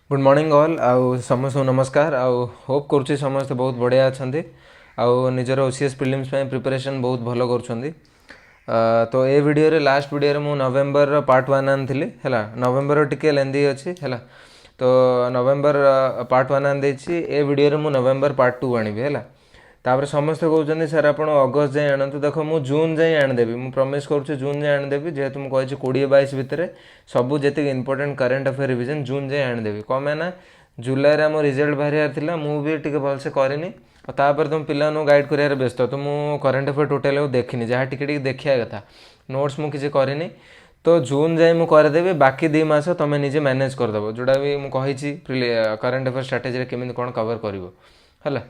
Good morning all आउ समस्त नमस्कार आउ होप करुच्ची समस्त बहुत बढ़िया अच्छा आउ निजर ओसीएस प्रिलिम्स प्रिपरेशन बहुत भल कर तो ये वीडियो रे लास्ट वीडियो रे मु नवेम्बर पार्ट 1 आनी है नवेम्बर टिके लेंदी अच्छी है तो नवेम्बर पार्ट 1 आनी ए वीडियो रे मु नवेम्बर पार्ट 2 आनी है तापर समस्ते कहते सर आप अगस्त जाए आणतु देख मु जून जाए आनीदेवी मुझे प्रमिश करुच्ची जून जाए आनीदेवी जेहेतु मुझे 20-22 भितर सबू जी इंपोर्टेंट करेन्ट अफेयर रिविजन जून जाए आनीदेवी कम है ना जुलाई आम रिजल्ट बाहर मुझे भलसे करनी तापर तुम पिला गाइड कर व्यस्त तो मुझे करेन्ट अफेयर टोटाल देखनी जहाँ टी देखा कथा नोट्स मुझे करनी तो जून जाए मुझे करदेवी बाकी 2 मास तुम निजे मैनेज करदेव जोटा भी मुझे करेन्ट अफेयर स्ट्राटेजी केमी कौन कवर कर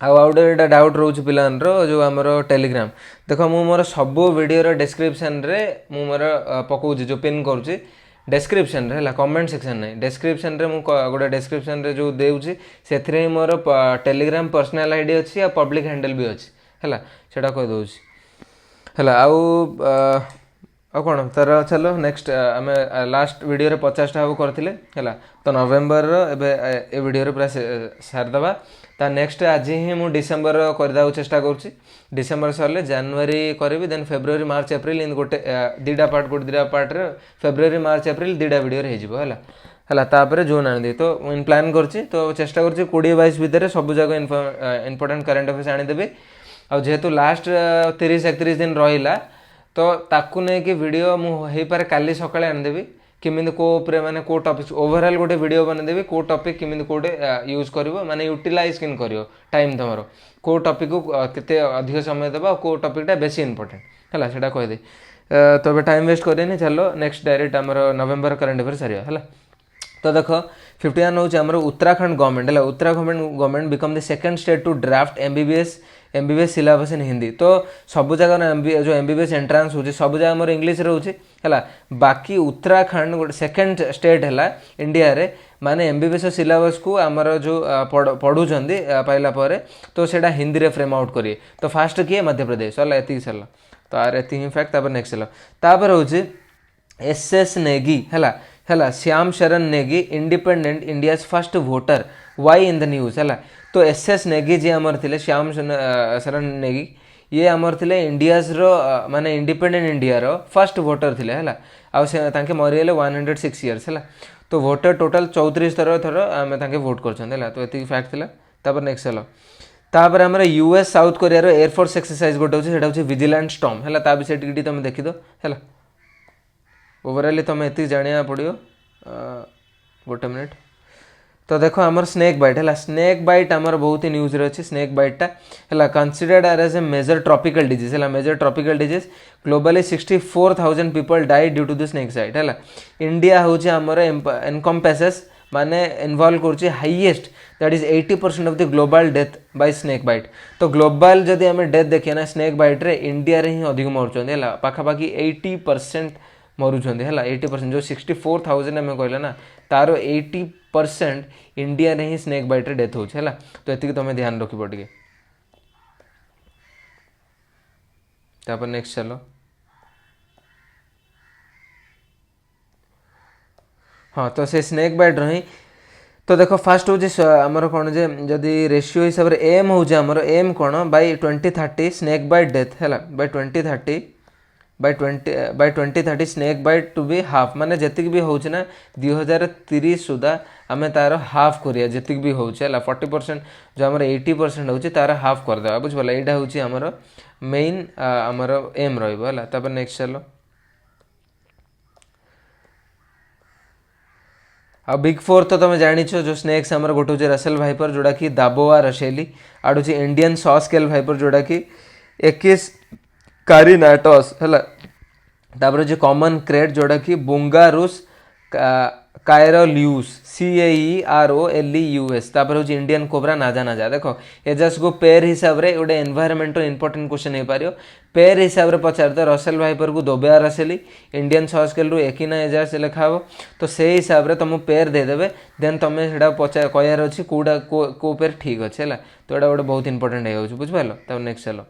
आउटे डाउट रोच पिलान जो आमर टेलीग्राम देख मु मोर सब वीडियो डिस्क्रिप्शन रे मु मोर पकाउछि जो पिन करुच्ची डिस्क्रिप्शन रे कमेंट सेक्शन नहीं डिस्क्रिप्शन रे मु गोटे डिस्क्रिप्शन रे जो देउछि सेथरे मोर टेलीग्राम पर्सनल आईडी अच्छी आ पब्लिक हैंडल भी अच्छी है सेटा कह दउछि है आ कौन तर चलो नेक्स्ट आम लास्ट वीडियो 50टा हम करते है तो नवेम्बर ए वीडियो पूरा सारिदे ता नेक्स्ट आज ही मुझे डिसेम्बर करदे चेष्टा करुँच डिसेम्बर सरले जनवरी करी देन फेब्रुआरी मार्च एप्रिल इन गोटे 2टा पार्ट गोटे 2टा पार्ट रे फेब्रुआरी मार्च एप्रिल 2टा वीडियो है तापर जून आनी तो इन प्लान करछि तो चेष्टा कर 20-22 भितर सब जगह इंपोर्टेंट करेन्ट अफेयर्स आनीदेवी आ जेहेतु लास्ट 30-31 दिन रहा तो ताकू नहीं कि वीडियो मुझे पारे काली सकाळे आनीदेवी किमिंद को माने को टॉपिक ओवरऑल गोटे वीडियो बनेदेवी को टॉपिक किमिंद कोटे यूज करिवो माने यूटिलाइज किन करियो टाइम तमरो को टॉपिक को केते अधिक समय देबा को टॉपिकटा बेसी इंपोर्टेंट है सेटा कह दे तो अब टाइम वेस्ट करेनि चलो नेक्स्ट डायरेक्ट आमर नवेम्बर करेन्ट अफेयर सारिया है तो देख 51 हूँ आमर उत्तराखंड गवर्नमेंट है Uttarakhand government become the second state to draft MBBS syllabus in Hindi तो सब जगह जो एमबीबीएस एंट्रांस हो सब जगह मोर इंग्लिश रोचे है बाकी उत्तराखंड गोटे सेकंड स्टेट है इंडिया रे माने एमबीबीएस सिलेबस को आमर जो पढ़ुंट पाइला तो सेटा हिंदी रे फ्रेम आउट करिए तो फास्ट किए मध्य प्रदेश सरला एति सरला तो आर एति फैक्ट तापर नेक्स्ट तापर हूँ एसएस नेगी है Shyam Sharan Negi independent India's first voter why in the news है तो एसएस नेगी जी आमर थे श्याम शरण नेगी ये आमर थे इंडियाज माने independent India row first voter थे है आगे मरीगले 106 इयर्स है तो वोटर टोटाल 34 थर आम वोट कर तो ये फैक्ट था नेक्स्ट तापर आम US south Korea air force exercise गोटे होता विजिलेंट स्टॉर्म है विषय तुम देखिद है ओवरऑल तुम ये जाना पड़ो गोटे मिनिट तो देखो आमर स्नेक बाइट है स्नेक बाइट आमर बहुत ही न्यूज रे अच्छी स्नेक बाइटा है considered as a major tropical disease है major tropical disease globally 64,000 people die due to the snake bite है इंडिया हूँ आमर एनकम्पासेस माने इन्वॉल्व कर highest that is 80% of the global death by snake bite तो global जदि आम death देखिए ना स्नेक बाइट रे इंडिया रे ही अधिक मरुँच है पाखापाखि 80% मरुँच है 80% जो 64,000 आम कहले ना तार 80% इंडिया रे ही स्नेक बाइट रे डेथ होछ है तो ये तुम ध्यान रखिबो टिके तापर नेक्स्ट चलो हाँ तो से स्नेक बाइट रही तो देखो फास्ट हूँ आमर कौन जे जदि रेशियो हिसाब से एम हूँ आमर एम कौन बाय 2030 स्नेक बाइट डेथ है by 2030 by 2030 snake bite to be half माने जतिक भी होना ना 2030 सुधा आम तार हाफ करिया जतिक भी होचे 40% जो आमर 80% होची तार हाफ करदे बुझिपाला एटा होची आमर मेन आमर एम रहइबो हला तापर नेक्स्ट चलो आ बिग फोर तो तुम जानिछ जो स्नेक्स आमर गोटे हूँ रसेल भाइपर जोड़ा कि दाबोआ रशेली आड़ हूँ इंडियन सॉस्केल भाइपर जोड़ा कि एकिस कारिनाटस है तापर जो कॉमन क्रेट जोड़ा कि बुंगारुस कायरोल्यूस CAEROLEUS तापर हूँ इंडियन कोबरा नाजा नाजा देखो ये जस्ट को पेयर हिसाब रे गोटे एनवायरमेंटल इंपोर्टेंट क्वेश्चन हो पार पेयर हिसाब से पचार रसेल भाइपर को दोबेआ रसेली इंडियन सॉस्केल रु एकिना एजास लिखा हो तो से हिसाब से तुम पेयर देदेवे देन तुम से पचार कहार अच्छी कौटा को पेयर ठीक अच्छे है तो यहाँ गोटे बहुत इंपोर्टेंट हो बुझिपाल तब नेक्स्ट चलो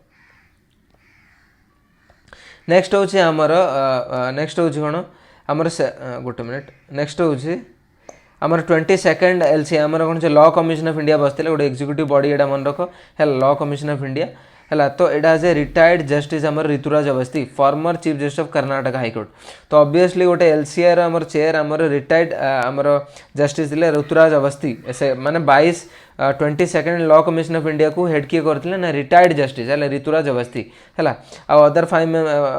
नेक्स्ट हूँ आमर नेक्स्ट हूँ कौन आमर गोटे मिनिट नेक्स्ट हूँ आमर 22nd LC आमर कौन से लॉ कमिशन ऑफ इंडिया बसते गोटे एक्जिक्यूटिव बॉडी एटा मन रख है लॉ कमिशन ऑफ इंडिया है। तो यहाँ एज ए रिटायर्ड जस्टिस आमर Rituraj Awasthi former chief justice of Karnataka high court. तो ऑब्वियसली गोटे LCR आमर चेयर आमर रिटायर्ड आमर जस्टिस थे ऋतुराज अवस्थी से माने 22nd law commission of India को हेड किए करते ना रिटायर्ड जस्टिस है ऋतुराज अवस्थी है। आ अदर 5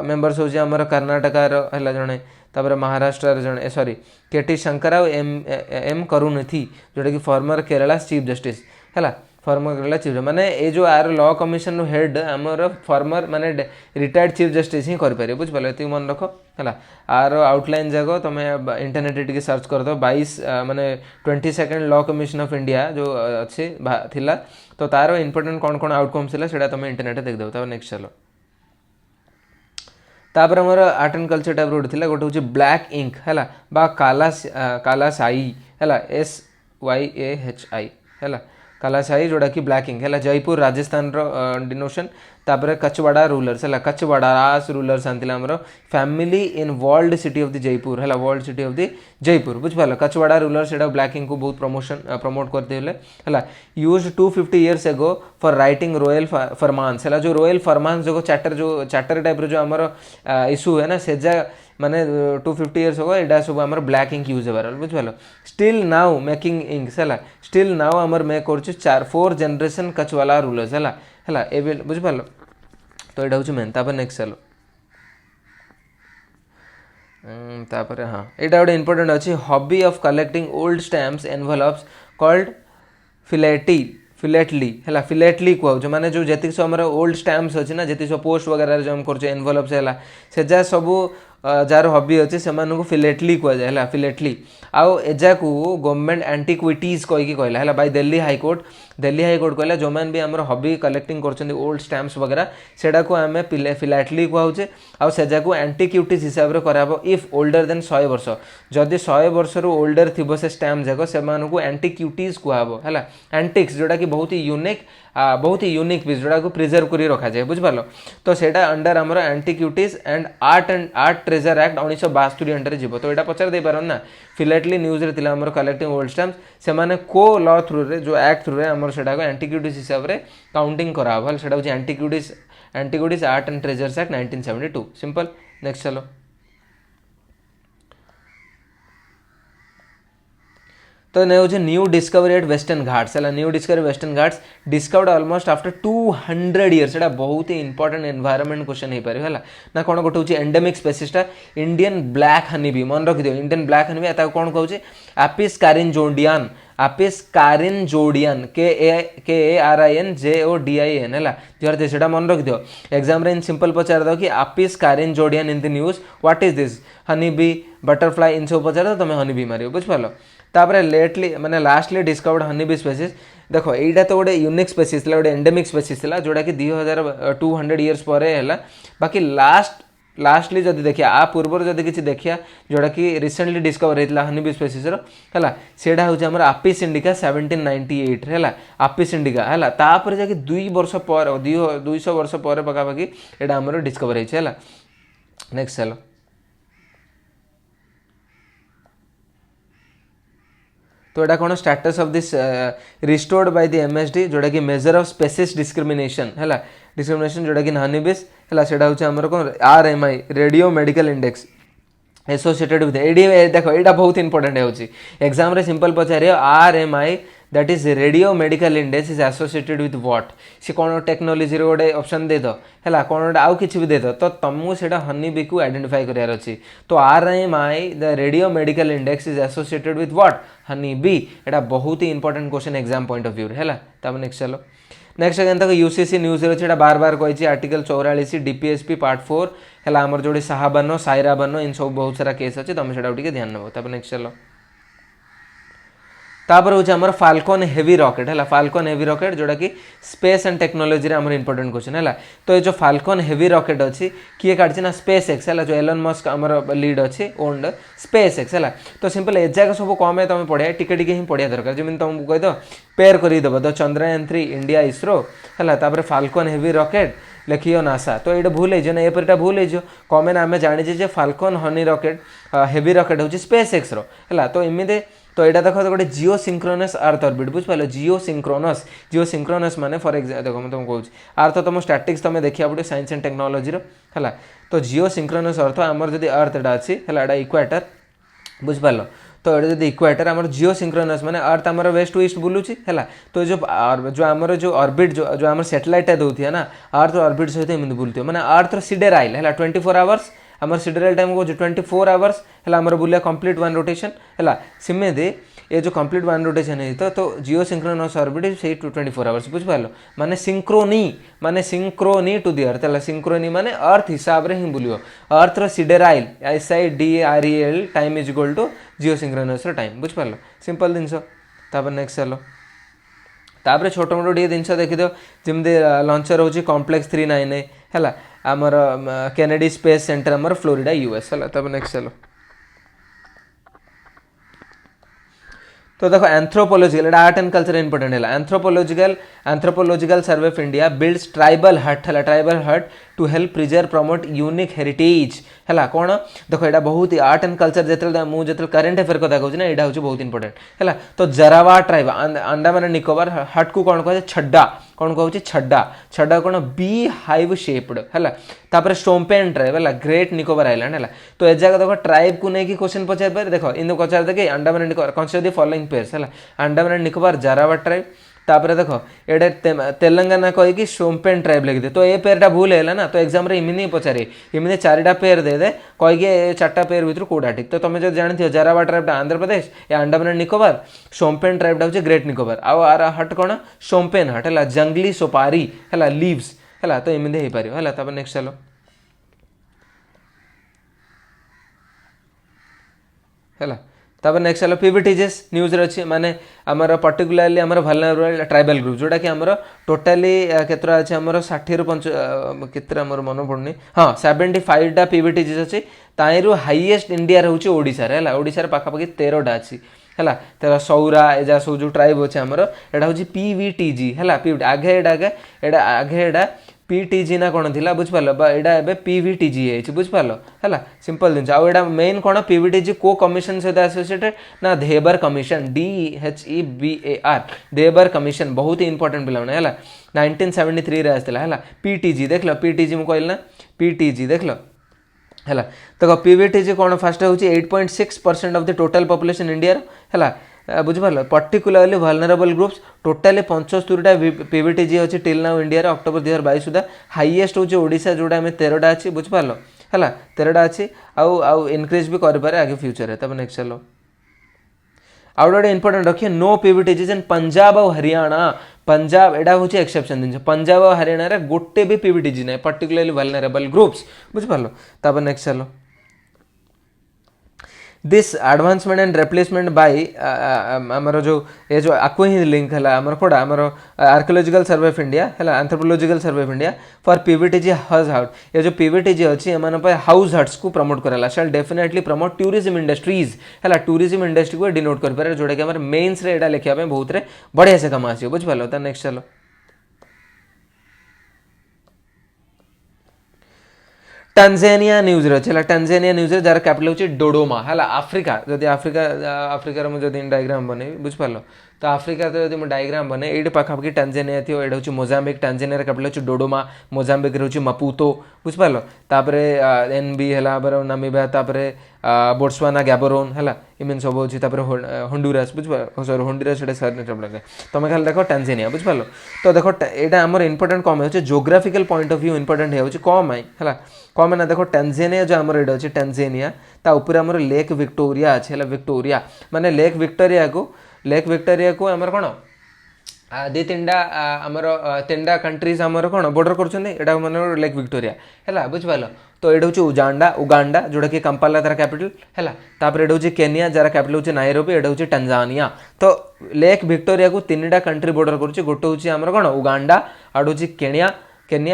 मेंबर्स हूँ आमर कर्नाटकार है जड़े तापर महाराष्ट्र जड़े सॉरी KT शंकराव एम करुणथी जोटा कि फॉर्मर केरला चीफ जस्टिस है फॉर्मर केरला चीफ माने ये जो आर लॉ कमिशन हेड आमर फॉर्मर माने रिटायर्ड चीफ जस्टिस ही करें बुझिपाल ये मन रख है। आर आउटलाइन जाक तुम इंटरनेट टे सर्च कर दो 22 माने 22nd law commission of India जो अच्छी थिला तो तार इंपोर्टेंट कौन कौन आउटकम्स है तुम इंटरनेट देखदेव। तब नेक्स्ट चलो तापर आमर आर्ट एंड कल्चर टाइप गोटे थी गोटे हूँ ब्लैक इंक है काला साई है SYAHI है काला साई जोड़ा कि ब्लैक इंक है जयपुर राजस्थान डिनोशन। तापर कचवाड़ा रूलर्स है कचवाड़ास रूलर्स आनी आमर family in world city of the Jaipur है world city of the Jaipur बुझिपाल कचवाड़ा रूलर्स एटा ब्लैक इंक को बहुत प्रमोट करते है use 250 years ago for writing royal फरमान्स है जो रॉयल फरमान्स जो चार्टर टाइप जो आमर इश्यू है ना से माने 250 years होगा एटा सब आमर ब्लैक इंक यूज होबार बुझिपाल। स्टिल नाउ मेकिंग इंक्स है स्टिल नाउ आमर मेक कर 4 जनरेशन कचवाला रूलर्स है ए बुझिपाल। तो यहाँ हूँ मेन तापर नेक्स्ट चलो तापर हाँ यहाँ गोटे इंपोर्टेंट अच्छी hobby of collecting old stamps envelopes called philately है फिलेटली कहूँ माने जो जी सब आम ओल्ड स्टैम्प्स अच्छी ना जी सब पोस्ट वगैरह जो कर एनवेलप्स है से जा सब जार हॉबी अच्छे से फिलेटली कहुए फिलेटली आउ एजा को गवर्नमेंट एंटिक्विटीज कहीकि कहला है बाय दिल्ली हाईकोर्ट कहला जो मैंने भी आम हॉबी कलेक्टिंग कर ओल्ड स्टैम्प्स वगैरह सेटा को आम फिलेटली कहुचे आउ सेजा को एंटिक्विटीज हिसाब से कराब इफ ओल्डर देन 100 वर्ष जदि 100 वर्ष रु ओल्डर थी से स्टैम्प जाक से एंटिक्विटीज कहब है एंटिक्स जोटा कि बहुत ही यूनिक पीस जोड़ा को प्रिजर्व कर रखा जाए बुझिपाल। तो सेटा अंडर आमर antiquities and art treasure act 1962 under जीव। तो यहाँ पचार दे पार ना फिलेटली न्यूज रे थिला आमर कलेक्टिंग ओल्ड स्टैम्प्स से माने को लॉ थ्रू रे जो एक्ट थ्रू रे आमर सेटा को एंटिक्विटीज हिसाब रे काउंटिंग कराब सेटा होची antiquities art and treasures act 1972 simple. Next चलो तो ने हूँ new discovery at western Ghats है new discovery western Ghats discovered almost after 200 years एटा बहुत ही इंपोर्टेंट एनवायरनमेंट क्वेश्चन हो पारे है ना कौन गोटे हूँ एंडेमिक स्पेसीसटा इंडियन ब्लैक हनी बी मन रखिद इंडियन ब्लैक हनी बी कौन कहूँ एपिस कारिनजोडियन KARINJODIN है जो मन रखिद एग्जाम इन सिंपल पचार दो कि Apis karinjodian in the news what is this honey bee butterfly in सब पचार दो तुम हनी बी मार बुझिपाल। तापर लेटली माने lastly discovered honey bee species देखो यहाँ तो गोटे यूनिक स्पेसीस गोटे एंडेमिक स्पेसीस जोटा कि 2200 years पर है बाकी लास्टली जब देखिए आ पूर्व जब किसी देखिया जोटा कि रिसेंटली डिस्कवर होता हनी बी स्पेसीस है सेटा हूँ आम एपिस इंडिका 1798 है एपिस इंडिका है तापर जाकि 2 वर्ष पर 200 वर्ष पर पखापाखि यहाँ आम डिस्कवर है। नेक्स्ट चलो तो यहाँ कौन status of this restored by the MSD जोटा कि मेजर ऑफ स्पेसीज डिस्क्रिमिनेशन है डिस्क्रिमिनेशन जोटा कि हनीबीज है सेटा हूँ आमर कौन RMI radio medical index associated with देखो यहाँ बहुत इंपोर्टेंट होची एग्जाम रे सिंपल पचार RMI that is radio medical index is associated with what सी कौन टेक्नोलोजी गोटे ऑप्शन दे दो है कौन गोटे आउ किसी भी दे दो तो तुमको सेटा हनी बी को आइडेंटिफाई करार अच्छी। तो RMI the radio medical index is associated with what honey bee एटा बहुत ही important question exam point of view है। तब नेक्स्ट चलो नेक्स्ट अगेन तक UCC न्यूज अच्छे बार बार कही आर्टिकल 44 DPSP पार्ट 4 है आमर जो शाहबानो सायराबानो इन सब बहुत सारा केस अच्छे तुम से ध्यान नब। तब नेक्स्ट चलो तापर हूँ आमर फाल्कन हेवी रॉकेट है फाल्कन हेवी रॉकेट जोटा कि स्पेस एंड टेक्नोलोजी आमर इंपोर्टेंट क्वेश्चन है। तो ये जो फाल्कन हेवी रॉकेट अच्छी किए काटि ना स्पेस एक्स है जो एलन मस्क आमर लीड अच्छी ओन्ड स्पेस एक्स है। तो सिंपल एजाक सब कम तुम पढ़िया टिके ही पढ़िया दरकार जमी तुमको कहीद पेयर करदेव द चंद्रयान 3 इंडिया इसरो है फाल्कन हेवी रॉकेट लिखियो नासा। तो ये भूल हो एपरिटा भूल हो कमें आम जाने Falcon honey rocket heavy rocket हूँ स्पेस एक्स रो है। तो इमिदे तो यहाँ देख गोटे जिओ सिंक्रोनस अर्थ ऑर्बिट बुझिपाल जिओ सिंक्रोनस माने फॉर एग्जाम्पल देखो मैं तुमको कहूँ अर्थ तुम स्टैटिक्स तुम देखा पड़े साइंस एंड टेक्नोलॉजी है तो जिओ सिंक्रोनस अर्थ आमर जब अर्थ एटा अच्छी है इक्वेटर बुझिपाल तो ये जब इक्वेटर आम जिओ सिंक्रोनस माने अर्थ आमर वेस्ट टू ईस्ट बुलूची है तो जो आमर जो ऑर्बिट जो आम सैटेलाइट दौथि ना अर्थ ऑर्बिट सहित एमती बुलूथ मैंने अर्थ सिडेराइल है 24 आवर्स आमर सिडेराइल टाइम को 24 आवर्स है आमर बुलिया कंप्लीट वन रोटेशन है सिमेदी ये जो कंप्लीट वन रोटेशन है तो जिओ सिंक्रोनस ऑर्बिट से 24 आवर्स बुझिपाल माने सिंक्रोनी टू दी अर्थ है सिंक्रोनी माने अर्थ हिसाब से ही बुलियो earth sidereal SIDREL time is equal to geosynchronous time बुझिपाल सिंपल जिनस नेक्स्ट चलो तापर छोट मोट टे जिन देखिद जमी लंचर हूँ कॉम्प्लेक्स 398 है आमर केनेडी स्पेस सेंटर आमर फ्लोरिडा US है नेक्स्ट चलो तो देखो anthropological art and culture important है anthropological survey of India builds tribal hut to help preserve promote unique heritage है कौन देखो यहाँ बहुत ही आर्ट एंड कल्चर जो मुझे करेन्ट अफेयर कथा कहूँ ना यहाँ हूँ बहुत इंपोर्टेंट है तो जरावा ट्राइब अंडमान निकोबार हट को कौन कहे छड्डा कौन कहूँ छड्डा कौन बी हाइव शेप्ड है तापर स्टोम्पेन ट्राइब है ग्रेट निकोबार आइलैंड है तो ए जगह देखो ट्राइब को लेकिन क्वेश्चन पचार पारे देखो इन पचार देखे Andaman Nicobar consider the following pairs है अंडमान निकोबार जरावा ट्राइब तापर देखो ये तेलंगाना कहीकि सोम्पेन ट्राइब लिखिदे तो ये पेयरटा भूल है ना तो एग्जाम इमिनी पचारे इमिनी 4टा पेयर दे दे कहीकि 4टा पेयर भर कौटा ठीक तो तुम जो जानते जरावा ट्राइबटा आंध्र प्रदेश या अंडमान निकोबार सोम्पेन ट्राइबटा हूँ ग्रेट निकोबार आर हट कौन सोम्पेन हट है जंगली सोपारी है लीव्स है तो एमती हो पार है नेक्स्ट चलो है तापर नेक्स्ट चलो पीवीटीजेस न्यूज अच्छी माने आमर पर्टिकुलाली आमर vulnerable ट्राइबल ग्रुप जोटा कि आमर टोटाली केतरा अच्छे आमर 60 रु 5 केतरा आमर मन पड़नी हाँ 75टा पीवीटीजेस अच्छी ताइरु हाईएस्ट इंडिया रोचे ओडिशा रे है ओडिशा रे पाखापाखि 13टा अच्छी है तेरा सौरा एजा सब जो ट्राइब अच्छे आमर एटा हूँ PVTG है पीवीटी आगे एटा PTG ना कौन थी बुझिपाल यहाँ PVTG है बुझिपाल है सिंपल जिन आउ मेन कौन PVTG को कमिशन सहित एसोसिएटेड ना धेबर कमिशन DHEBAR धेबर कमिशन बहुत ही इंपोर्टेंट पिला है 1973 रे आसला है PTG देख लो PTG मुझे कहल ना PTG देख लो है तो PVTG कौन फास्ट हूँ 8.6% of the total population India है बुझिपाल पर्टिकुलरली वल्नरेबल ग्रुप्स टोटाली 75टा पीवीटीजी अच्छी टिल नाउ इंडिया अक्टोबर 2022 सुधा हाईएस्ट हूँ ओडिशा जोड़ा आम 13टा अच्छी बुझिपाल है 13टा अच्छी आउ इनक्रीज भी करें आगे फ्यूचर है नेक्स्ट चलो आउ गोटे इंपोर्टेंट रखिए नो पीवीटीजी इन पंजाब और हरियाणा पंजाब एटा हूँ एक्सेप्शन जिन पंजाब और हरियाणा रे गोटे भी पीवीटीजी ना पर्टिकुलरली वल्नरेबल ग्रुप्स बुझिपाल नेक्स्ट चलो this advancement and replacement bye आमर जो ये जो आपको ही लिंक है आमर कोड़ा आमर आर्कियोलॉजिकल सर्वे ऑफ इंडिया है anthropological survey of India for PVTG house हट ये जो पीवीटीजी अच्छी एम हाउस हट्स को प्रमोट कराला शैल डेफिनेटली प्रमोट टूरिज्म इंडस्ट्रीज है टूरिज्म इंडस्ट्री को डिनोट कर पारे जोटा कि आम मेन्स रे लिखा बहुत बढ़िया से कम आस बुझिपाल नेक्स्ट चलो टांजानिया न्यूज रही टांजानिया न्यूज जार कैपिटल हूँ डोडोमा है आफ्रिका जदि आफ्रिकार मुझे डायग्राम बन बुझिपाल तो आफ्रिका तो जब डायग्राम बने ये पाखापाखि टांजानिया थी ये हूँ मोजाम्बिक टांजानिया कैपिटल हूँ डोडोमा मोजाम्बिक हूँ मपुतो बुझिपाल NB है नामीबिया बोट्सवाना गैबोरोन है इमें सब अच्छी हंडुरास बुझिपाल सॉरी हंडुरास लगे तुम खाली देख टांजानिया बुझिपाल तो देख यहाँ आम इंपोर्टेंट कम हो geographical point of view important हो कम आई है कम है ना देख टांजानिया जो आम ये अच्छे टांजानिया ऊपर आम लेक विक्टोरिया अच्छे है विक्टोरिया माने लेक विक्टोरिया को आमर कौन दी 3टा आमर 3टा कंट्रीज आमर कौन बॉर्डर कर मन लेक विक्टोरिया है बुझिपाल तो ये हूँ उगांडा जोटा कि कंपाला तार कैपिटल है तापर ये हूँ केनिया जार कैपिटल हूँ नायरोबी ये हूँ टांजानिया तो लेक विक्टोरिया को 3टा कंट्री बॉर्डर कर गोटे हूँ आमर कौन उगांडा आड़ हूँ केनिया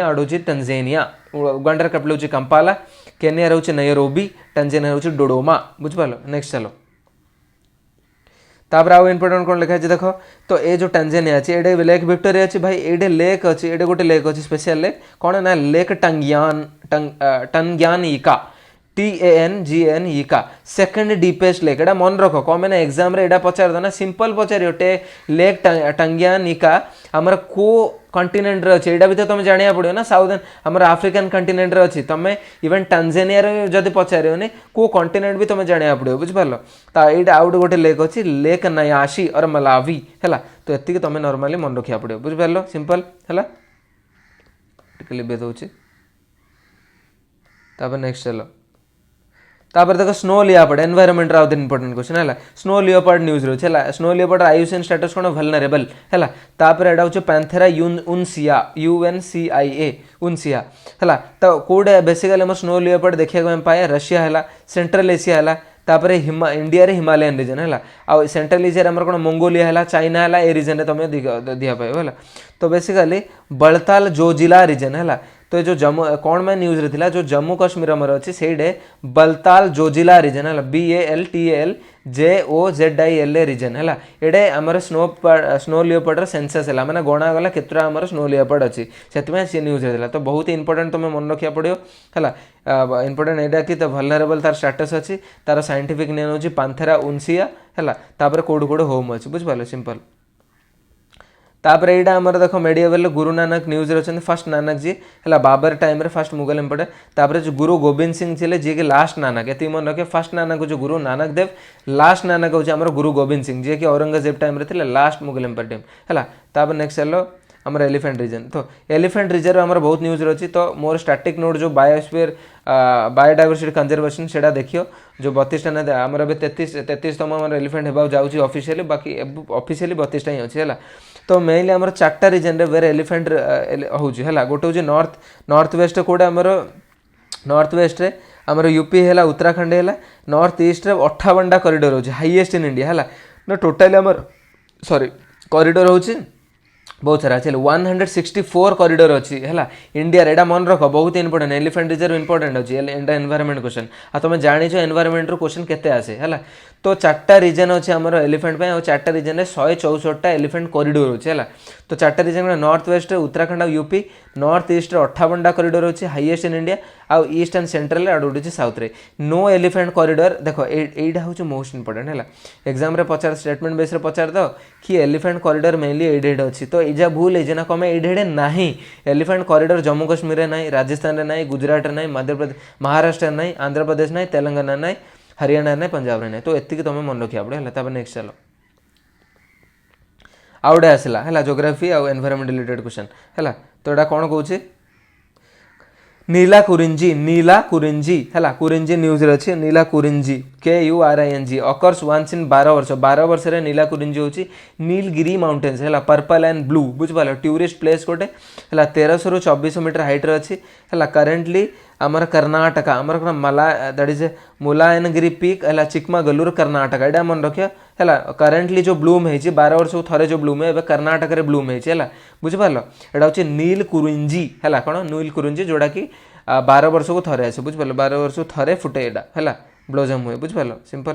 आड़ हूँ टांजानिया उगांडार कैपिटल हूँ कंपाला केनिया हूँ नायरोबी टांजानिया हूँ डोडोमा बुझिपाल नेक्स्ट चलो तापर आउ इंपोर्टेंट कौन लिखा है देख तो ये जो टांजानिया अच्छी ये लेक विक्टोरिया अच्छी भाई ये लेक अच्छी ये गोटे लेक अच्छी स्पेशल लेक कौन ना lake Tanganyika TANGNICA second deepest lake एटा मन रख कौन मैंने एग्जाम रे एटा पचार दो ना सिंपल पचार लेक टंगियानिका आमर को कंटिनेंट रे अछि एटा भी तो तुम जानिया पड़ियो ना साउथर्न हमर अफ्रीकन कंटिनेंट रे अछि तमे इवन टांजानिया रे जदी पचारियोनी को कंटिनेंट भी तुम जानिया पड़ियो बुझ पारलो ता एटा आउट गोटे लेक अछि लेक नयाशी और मलावी हैला तो एत्ती तुम नॉर्मली मन रखिया पड़ियो बुझ पारलो सिंपल हैला टिके लिबे दोछि तापर नेक्स्ट चलो तापर देखो snow leopard environment Raut important question है स्नो लियोपार्ड न्यूज रो है स्नो लियोपार्ड आईयूसीएन स्टेटस कोन वल्नरेबल है तापर एडा होचे पैंथेरा उनसिया UNCIA उनसिया है तो कोडे बेसिकली हम स्नो लियोपार्ड देखिया को पाए रशिया है सेंट्रल एशिया है तापर इंडिया रे हिमालयन रीजन है आ सेंट्रल एशिया हमर कोन मंगोलिया है चाइना है ए रीजन रे तुम दिया पाए है तो बेसिकली बलताल जोजिला रीजन है तो जो जम्मू कौन मैं न्यूज रे थिला जो जम्मू कश्मीर हमर अछि सेडे बलताल जोजिला रीजन है BALTALJOZILA रीजन है एडे हमर स्नो लियोपार्ड रो सेंसस है माने गणा गला केतरा हमर स्नो लियोपार्ड अछि सेतमे से न्यूज रे थिला तो बहुत इंपोर्टेंट तुम मन रखिया पड़ियो है इंपोर्टेंट एडा कि तो वल्नरेबल तार स्टेटस अछि तार साइंटिफिक नेम होछि पैंथेरा उनसिया है तापर कोड कोड होम अछि बुझ पालो सिंपल तापर एटा हमर देखो मेडिएवल गुरु नानक न्यूज रे अछन फर्स्ट नानक जी है बाबर टाइम रे फर्स्ट मुगल एम्पायर तापर जो गुरु गोविंद सिंह छिले जे के लास्ट नानक एति मन रखे फर्स्ट नानक जो गुरु नानक देव लास्ट नानक होचे हमर गुरु गोविंद सिंह जे के औरंगजेब टाइम रे थिले लास्ट मुगल एम्पायर टाइम है तापर नेक्स्ट चलो हमर एलिफेंट रीजन तो एलिफेंट रीजन हमर बहुत न्यूज रही तो मोर स्टैटिक नोट जो बायोस्फीयर बायोडाइवर्सिटी कंजर्वेशन सेटा देखियो जो 32 टा हमर अबे 33तम हमर एलिफेंट हेबा जाउची ऑफिशियली बाकी ऑफिशियली 32 टा ही अछि हैला तो मेनली हमर चारटा रीजन रे वेर एलिफेंट होउची हैला गोटे होची नॉर्थ वेस्ट कोडे हमर नॉर्थ वेस्ट रे हमर यूपी हैला उत्तराखंड हैला नॉर्थ ईस्ट रे 58 टा कॉरिडोर होची हाईएस्ट इन इंडिया हैला ना टोटली हमर सॉरी कॉरिडोर होची बहुत सारा चल 164 कॉरिडोर अच्छी है इंडिया एटा मन रख बहुत इंपोर्टेंट एलिफेंट रिजर्व इंपोर्टेंट अच्छी एनवायरमेंट क्वेश्चन आ तुम जानी एनवायरमेंट रो क्वेश्चन केते आसे है तो चारटा रीजन अच्छे आमर एलिफेंट और चारटा रीजन में 164 एलिफेंट कॉरिडोर अच्छे है तो चारटा रीजन में नॉर्थ वेस्ट उत्तराखंड और यूपी नॉर्थ ईस्ट 58 कॉरिडोर अच्छे हाईएस्ट इन इंडिया आउ east and central out south रे नो एलिफेंट कॉरिडोर देखो एटा हूँ मोस्ट इंपोर्टेंट है एग्जाम रे पचार स्टेटमेंट बेस पचार दो कि एलिफेंट कॉरिडोर मेनली एडेड अच्छी तो इजा भूल है ना कमे एडेड नहीं एलिफेंट कॉरिडोर जम्मू कश्मीर रे नहीं राजस्थान रे नहीं गुजरात रे नहीं मध्य प्रदेश महाराष्ट्र रे नहीं आंध्र प्रदेश नहीं तेलंगाना नहीं हरियाणा नहीं पंजाब रे नहीं तो एति तुम मन रखिया पड़े नेक्स्ट चलो आउटे आसला है जोग्राफी आउ एनवायरमेंट रिलेटेड क्वेश्चन है तो यहाँ कौन कौन नीला कुरिंजी है कुरिंजी न्यूज अच्छी Neelakurinji KURING occurs once in 12 वर्ष रे नीला कुरिंजी होची नीलगिरी माउंटेन्स है पर्पल एंड ब्लू बुझिपाल टूरिस्ट प्लेस गोटे है 1300 ରୁ 2400 मीटर हाइट अच्छी है करेन्टली आमर कर्नाटक आमर मला दैट इज मुलायनगिरी पीक है चिकमागलुर कर्नाटक एटा मन रखियो है करेन्टली जो ब्लूम है 12 वर्ष थरे जो ब्लूम है कर्नाटक रे ब्लूम है बुझिपाल एटा होची नील कुरिंजी है कौन नील कुरिंजी जोड़ा कि 12 वर्ष को थरे आसे बुझिपाल 12 वर्ष को थरे फुटे एटा है ब्लोजम हुए बुझिपाल सिंपल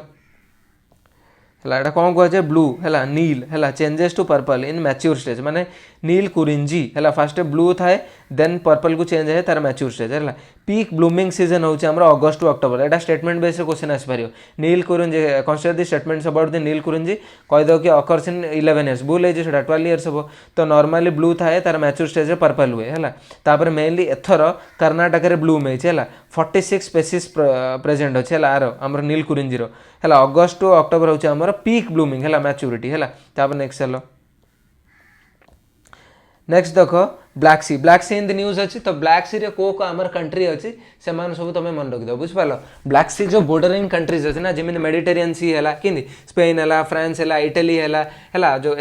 है कौन कहुए ब्लू है नील है changes to purple in mature stage माने नील कुरिंजी है फर्स्ट ब्लू थाए देन पर्पल को चेंज है तार मैच्योर स्टेज है पीक ब्लूमिंग सीजन होची हमर अगस्त टू अक्टोबर एटा स्टेटमेंट बेस क्वेश्चन आसी पारियो Neelakurinji consider the statements about the Neelakurinji कह दो कि अकर्स इन 11 इयर्स भूल है सेटा 12 इयर्स हो तो नॉर्मली ब्लू थाए तार मैच्योर स्टेज रे पर्पल हुए है तापर मेनली एथर कर्नाटक रे ब्लूम है 46 स्पेसीज प्रेजेंट अच्छे है आर हमर नील कुरिंजी रो है अगस्त टू अक्टोबर होची हमर पीक ब्लूमिंग है मैच्योरिटी है तापर नेक्स्ट चलो नेक्स्ट देखो black sea in the news अच्छी तो ब्लैक सी रे को आमर कंट्री अच्छी से सब तुम मन रखिद बुझिपाल ब्लैक सी जो बॉर्डरिंग कंट्रीज अच्छे ना जमी मेडिटेरियन सी है कि स्पेन है फ्रांस है इटाली है जो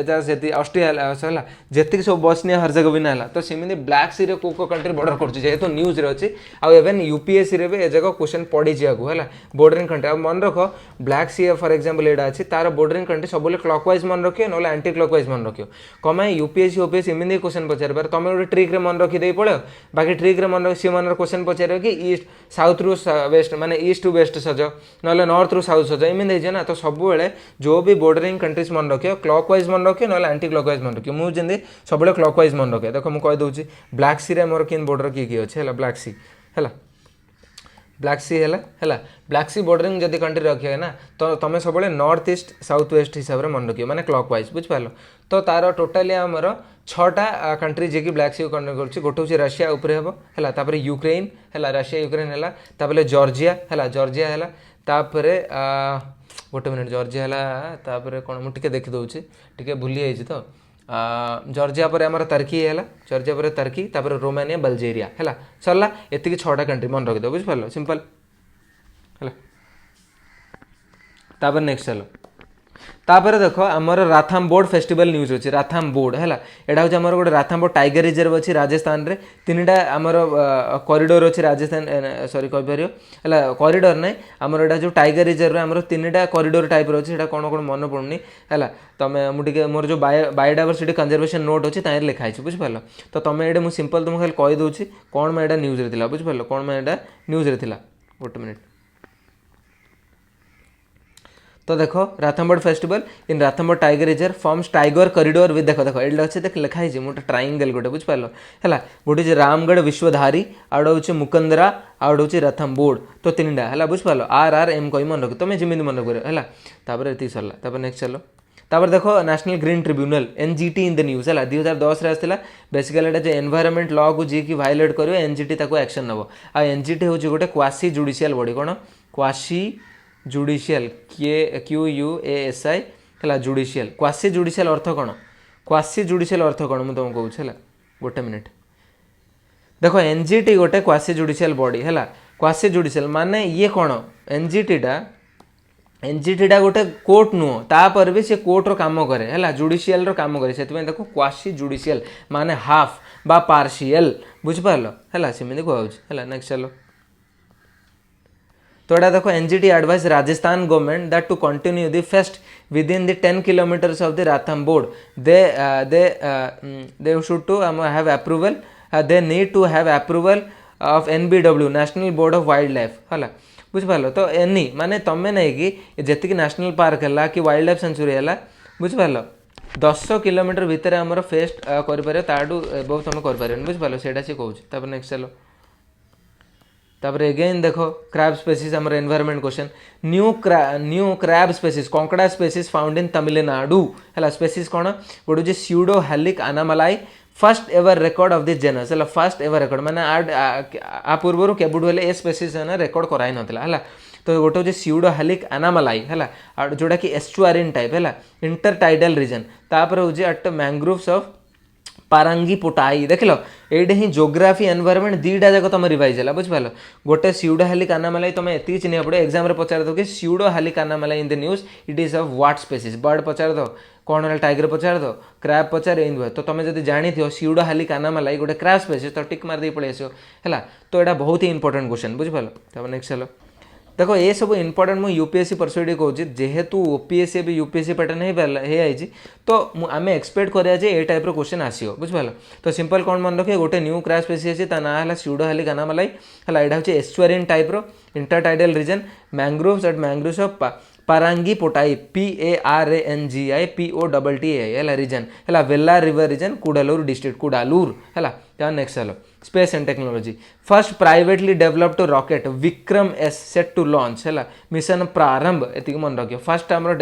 ऑस्ट्रिया है जी सब बस्निया हर्जेगोविना है तो सेमती ब्लैक सी रे को कंट्री बॉर्डर कर न्यूज रे अच्छी आउ इवन यूपीएससी रे भी जगह क्वेश्चन पड़ी जाको है बॉर्डरिंग कंट्री मन रख ब्लैक सी फॉर एग्जांपल एटा अच्छी तार बॉर्डरिंग कंट्री सब क्लॉकवाइज मन रखियो ना एंटी क्लॉकवाइज मन रखियो कमाई यूपीएससी ओपीएससी एमती क्वेश्चन पचार पार तुम गोटे ट्रिक रे मन रखी दे पड़ो बाकी ट्रिक रे मन रख सी मन क्वेश्चन पचार कि ईस्ट साउथ रु वेस्ट माने ईस्ट टू वेस्ट सज ना नॉर्थ रु साउथ सज एमती है ना तो सब जो भी बॉर्डरिंग कंट्रीज मन रखियो क्लॉकवाइज मन रखियो ना एंटी क्लॉकवाइज मन रखियो मुझे जमी सब क्लॉकवाइज मन रखे देखो मुझे कहीदे ब्लैक सी रे मोर किन बॉर्डर किए किए अच्छे है ब्लैक सी है ब्लैक सी है ब्लैक सी बॉर्डरिंग जब कंट्री रखिए ना तो तुम सब नॉर्थ ईस्ट साउथ वेस्ट हिसाब से मन रखिए माने क्लॉक वाइज बुझिपार तो तार टोटाली आमर 6टा कंट्री जी ब्लैक सी कंट्रोल कर गोटे हूँ रशिया उपरे हम है यूक्रेन है रशिया यूक्रेन है जॉर्जिया है जॉर्जिया है गोटे मिनिट जॉर्जिया है कौन मुझे देखीदे टे भूली जाइए तो जॉर्जिया पर आमर टर्की है जॉर्जिया पर टर्की रोमानिया बल्गेरिया है सरला एति 6टा कंट्री मन रखिद बुझिपार सिंपल है नेक्स्ट चलो तापर देख आमर राथाम बोर्ड फेस्टिवल न्यूज अच्छी राथाम बोर्ड है यहाँ हूँ आमर गोटे राथाम बोर्ड टाइगर रिजर्व अच्छी राजस्थान रे 3टा आमर कॉरिडोर अच्छी राजस्थान सॉरी कहीपर है कॉरिडोर ना आमर यहाँ जो टाइगर रिजर्व आमर 3टा कॉरिडोर टाइप अच्छी कौन कौन मन पड़ुनी है तुम मुझे मोर जो बायोडाइवर्सिटी कंजर्वेशन नोट अच्छी तार लिखाई बुझिपार तो तुम ये मुझे सिंपल तुमको खाली कहीदे कौन मैं यहाँ न्यूज रे बुझिपार कौन मैं यहाँ न्यूज रे गोटे मिनिट तो देखो Ranthambore festival in Ranthambore tiger reserve forms tiger corridor with देखो देखो ये अच्छे देख लिखाई मोटे ट्राइंगल गोटे बुझिपार है गोटे रामगढ़ विश्वधारी आउट हूँ मुकंदरा आउट हूँ राथाम्बोर्ड तो 3टा है बुझिपार RRM कही मन रख तुम जमी मन रख है ये सरला नेक्स्ट चलो तापर देखो national green tribunal NGT in the news है 2010 आसाला बेसिकली जो एनवायरमेंट लॉ को जी की वायलेट कर NGT एक्शन नब आ NGT हूँ गोटे क्वासी जुडिशियल बॉडी कौन क्वासी जुडिशियल QUASI है जुडिशियल क्वासी जुडिशियल अर्थ कौन क्वासी जुडिशियल अर्थ कौन मुझे तुमको कहूँ है गोटे मिनिट देखो NGT गोटे क्वासी जुडिशियल बॉडी है क्वासी जुडिशियल माने ये कौन NGT टा गोटे कोर्ट नुह तापर भी सी कोर्टर काम करे है जुडिशियल काम करे से देखो क्वासी जुडिशियल माने हाफ बा पार्शियल बुझिपार है सेमती कहूँ नेक्स्ट चलो तो यहाँ देखो NGT advise Rajasthan government that to continue the fest within the 10 kilometres of the Ranthambore they should to have approval they need to have approval of NBW national board of wildlife है बुझिपार तो any माने तुम्हें नहीं कि जी national park है कि wild life sanctuary है बुझिपार 10 किलोमीटर भितर आमर फेस्ट कर बहुत तुम कर बुझिपार से कहूँ नेक्स्ट चलो तापर अगेन देखो क्रैब स्पेसीज आमर environment question new crab species कंकड़ा स्पेसीज फाउंड इन तमिलनाडु है स्पेसीज कौन गोटे Pseudohelice annamalai first ever record of this genus है फर्स्ट एवर रेकर्ड माने आ पूर्व केबुठ ए स्पेसीज रेकर्ड कराई नाला है तो गोटे हूँ स्यूडो हेलिक अनामालाई है जोटा कि एस्चुआरिन टाइप है इंटरटाइडल रीजन तापर हूँ एट मैंग्रोव्स ऑफ पारंगी पोटाई देख लो ये ही जोग्राफी एनवायरमेंट 2टा जाक तुम रिवाइज है बुझिपार गोटे स्यूडो हेलिक अनामालाई तुम ये चिन्ह पड़े एग्जाम रे पचार दो कि Pseudohelice annamalai in the news it is of what species bird पचार दो कौन है टाइगर पचार दो क्रैब पचार इन तो तुम जब जानी थो स्यूडो हेलिक अनामालाई गोटे क्रैब स्पेसीज तो टिक मार दे पड़े आसो है तो यहाँ बहुत ही इंपोर्टेंट क्वेश्चन बुझिपार तब नेक्स्ट चलो देखो ये सब इंपोर्टेंट मुझे यूपीएससी परसुएट कहूँ जेहेतु ओपीएससी भी यूपीएससी पैटर्न हो तो आम एक्सपेक्ट करा ए टाइप क्वेश्चन आसो बुझिपार तो सिंपल कौन मन रखिए गोटे न्यू क्रैश स्पेसीज ता ना है स्यूडो हेलिक अनामालाई है यहाँ हूँ estuarine type intertidal region mangroves at mangroves of Parangipettai PARANGI POTTAI है रीजन है Vellar river region Cuddalore district Cuddalore है नेक्स्ट चलो space and technology first privately developed rocket Vikram S set to launch है मिशन प्रारंभ ये मन रखियो फर्स्ट आम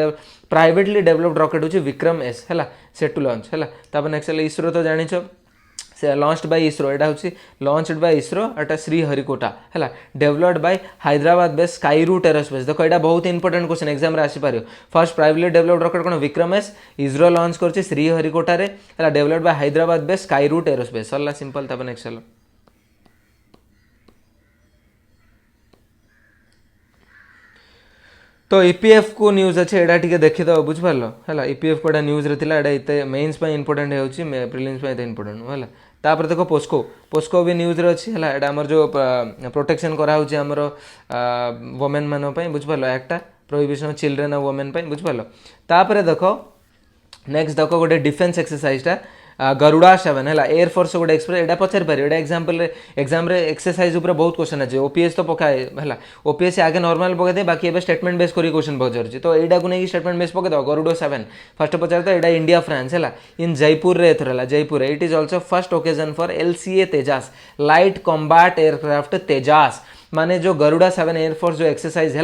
प्राइवेटली डेवलप्ड रॉकेट हूँ विक्रम S है सेट टू लॉन्च है नेक्स्ट इसरो तो जानी से लॉन्च्ड बाय इसरो यहाँ हूँ लॉन्च्ड बाय इसरो एटा श्रीहरिकोटा है developed by Hyderabad based Skyroot Aerospace देखो यहाँ बहुत इंपोर्टेंट क्वेश्चन एग्जाम आसीपार फर्स्ट प्राइवेटली डेवलप्ड रॉकेट कौन विक्रम S इसरो लॉन्च कर श्रीहरिकोटा है developed by Hyderabad based Skyroot Aerospace सरला सिंपल तब नेक्स्ट चलो तो EPF को न्यूज अच्छे यहाँ टे देखीद बुझिपार है EPF को न्यूज रे मेन्स इंपोर्टेंट हो प्रिलिम्स इंपोर्टेंट है तापर देखो पोस्को भी न्यूज रे अच्छी है यहाँ आमर जो प्रोटेक्शन कराऊँ आमर वोमेन मान बुझिपार एक्टा प्रोहिबिशन ऑफ चिल्ड्रेन और वोमेन बुझिपार तापर देखो नेक्स्ट देखो गोटे डिफेन्स एक्सरसाइजटा गरुड़ा 7 है एयरफोर्स गोटे एक्सप्रेस यहाँ पचार पारे यहाँ एग्जाम एक्सरसाइज उपर बहुत क्वेश्चन अच्छे ओपीएस तो पकाए है ओपीएस आगे नॉर्मल पकड़े बाकी एवं स्टेटमेंट बेस कर क्वेश्चन पचार तो यहाँ को नहीं स्टेटमेंट बेस पकड़ गरुड़ 7 फर्स्ट पचार तो यहाँ इंडिया फ्रांस है इन जयपुर एथर है Jaipur it is also first occasion for LCA Tejas light combat aircraft Tejas माने जो गरुड़ा 7 एयरफोर्स जो एक्सरसाइज है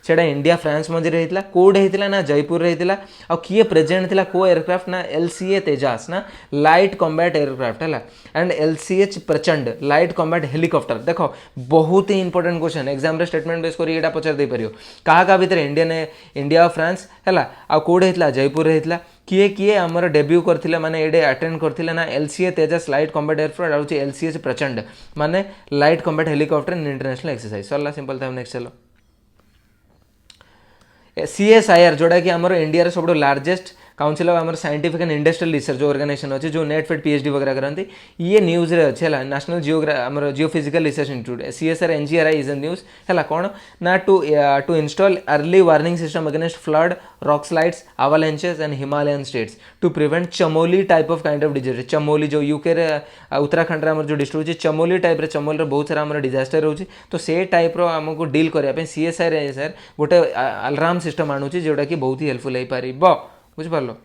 सेटा इंडिया फ्रांस मझे होता कौटे होता ना जयपुर होता आ किए प्रेजेंट थिला को एयरक्राफ्ट ना LCA तेजास ना लाइट कॉम्बैट एयरक्राफ्ट है एंड LCH प्रचंड लाइट कॉम्बैट हेलिकॉप्टर देख बहुत ही इंपोर्टेंट क्वेश्चन एग्जाम रे स्टेटमेंट बेस कर ये पचार दे पार क्या भितर इंडिया और फ्रांस है आ कौटे होता जयपुर होता किए किए आमर डेब्यू करथिले माने एडे अटेंड करथिले ना LCA Tejas light combat aircraft आ होची LCH प्रचंड माने light combat helicopter in international exercise सरला सिंपल था नेक्स्ट चलो CSIR जोड़ा कि आमर इंडिया सब लार्जेस्ट काउंसिल ऑफ आमर साइंटिफिक एंड इंडस्ट्रियल रिसर्च जो ऑर्गेनाइजेशन अच्छे जो नेट फेट PhD वगैरह करती ये न्यूज रे अच्छे है नेशनल आमर geophysical research institute CSIR NGRI is a news है कौन ना to install early warning system against flood rock slides avalanches and Himalayan states to prevent Chamoli type of kind of disaster Chamoli जो UK रे उत्तराखंड आमर जो डिस्ट्रिक्ट होची Chamoli type रे चमोली रे बहुत सारा आमर डिजास्टर होची तो से टाइप रो हमको डील करया पे CSIR गोटे अलार्म सिस्टम आणुची जोटा कि बहुत ही हेल्पफुल हो पार बुझिपार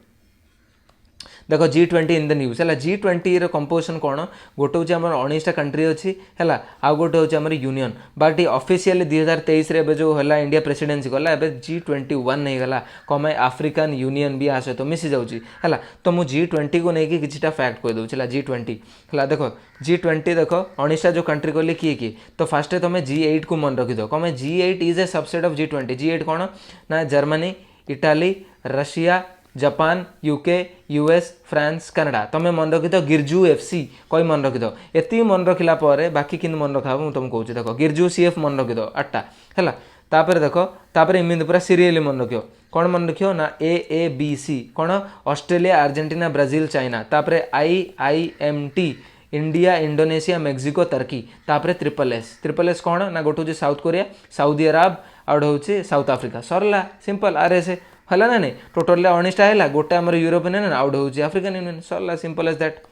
देखो G20 इन द न्यूज है G20 कंपोजिशन कौन गोटे हूँ आम 19टा कंट्री अच्छी है आउ गोटे हूँ आम यूनियन बट ऑफिशियली 2023 रे जो है इंडिया प्रेसिडेंसी गला G21 नहीं गला कमाई आफ्रिकान यूनियन भी आ सहित मिसी जाऊँगी है तो मुझे G20 को लेकिन किसी फैक्ट कहीदे G20 है देखो G20 देखो 19टा जो कंट्री कहली किए तो फास्ट तुम G8 को मन रखिद कमें G8 is a subset of G20 G8 कौन ना Germany Italy Russia Japan UK US France Canada तुम्हें मन रखी दो गिरजू FC कोई मन रखी दो ये मन रखला बाकी कि मन रखा मुझे तुमको कहूँ देख गिरजू CF मन रखी दो 8टा है तापर देख तापर इमिंद पूरा सीरियली मन रखियो कौन मन रखियो ना AABC कौन ऑस्ट्रेलिया अर्जेंटीना ब्राजिल चाइना तापर IIMT India Indonesia Mexico Turkey तापर ट्रिपल एस कौन ना गोटे हूँ South Korea Saudi Arabia out हूँ साउथ आफ्रिका सरला सिंपल RS है ना नहीं टोटल 19टा है गोटे आम यूरोपियन यूनियन आउट हूँ आफ्रिकन यूनियन सरला सिंपल एज दैट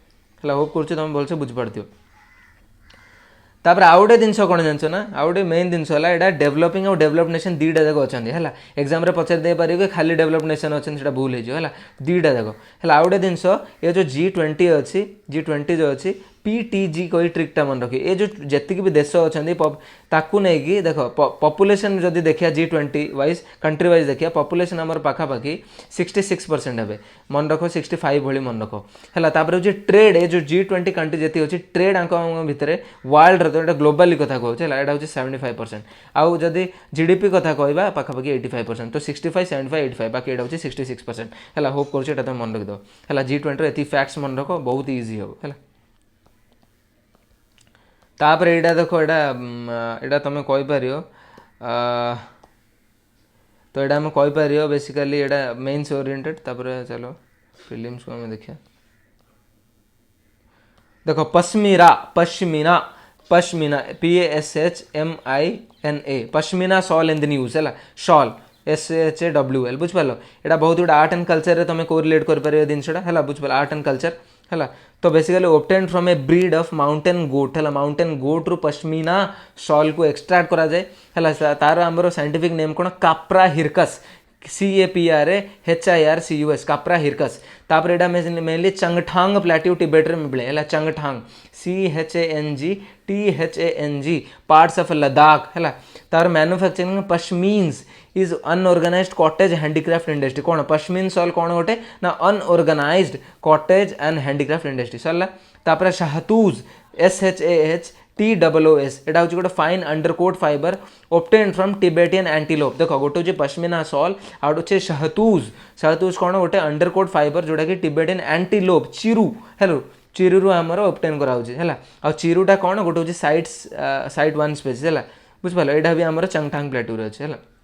है होप कर तुम भलसे बुझीपार तापर आउ गोटे जिन कौन जानछ ना आउ गोटे मेन जिन है डेवलपिंग और डेवलप नेशन दुईटा जाक अच्छा है एग्जाम पचार दे पारे खाली डेवलप नेशन अच्छा भूल हो दुईटा जाक है आउ गोटे जिनस ये जो G20 अच्छी G20 जो अच्छी PTG कोई ट्रिकटा मन रखिए ये जो जी भी देश अच्छा ताकू नहीं देख पॉपुलेशन जदि देखिए G20 वाइज कंट्री वाइज देखिए पॉपुलेशन आमर पाखापाखि 66% हे मन रख 65 भली मन रख है तापर ट्रेड ये जो G20 कंट्री जी अच्छी ट्रेड आंक भितर वर्ल्ड रो ग्लोबाली कथा कहूँ है यहाँ हूँ 75% आउ जदि GDP कथा कहवा पाखापाखि 85% तो 65 75 85 बाकी यहाँ हूँ 66% है होप कर तुम मन रखिद है G20 ये फैक्ट्स मन रख बहुत इजी हो है तापर यहाँ देख यहाँ तुम कहीपर तो यहाँ आम कहीपर बेसिकली यहाँ मेन्स ओरिएंटेड तापर चलो फिल्म्स को आम देखिए देखो pashmina pashmina PASHMINA pashmina shawl in the news है शॉल SHAWL बुझिपार यहाँ बहुत गुड आर्ट एंड कल्चर तुम कोरिलेट कर जिनसा है बुझिपार आर्ट एंड कल्चर है तो basically obtain from a breed of mountain goat है माउंटेन गोट रु पश्मीना शॉल को एक्सट्रैक्ट करा जाए है तार आमर साइंटिफिक नेम कौन Capra hircus CAPRAHIRCUS Capra hircus तापर यहाँ मेनली चंगठांग प्लेट्यू टिबेट में मिले है Changthang CHANG parts of Ladakh है तार मैन्युफैक्चरिंग पश्मीन्स is unorganised cottage handicraft industry कौन पश्मीन शॉल कौन गोटे ना unorganised cottage and handicraft industry सरला तापर शाहतूज SHAHTOOS यहाँ हूँ गोटे fine undercoat fibre obtained from Tibetan antelope देख गोटे हूँ पश्मीना शॉल आउ गोटे शाहतूज कौन गोटे अंडरकोट फाइबर जोटा कि टिबेटियन एंटीलोप चिरू हेलो चिरू आमर ऑब्टेन कराऊँ आ चिरूटा कौन गोटे हूँ साइट 1 स्पेसीज है बुझिपार यहाँ भी आमर चंगठांग प्लेट्यूर अच्छे है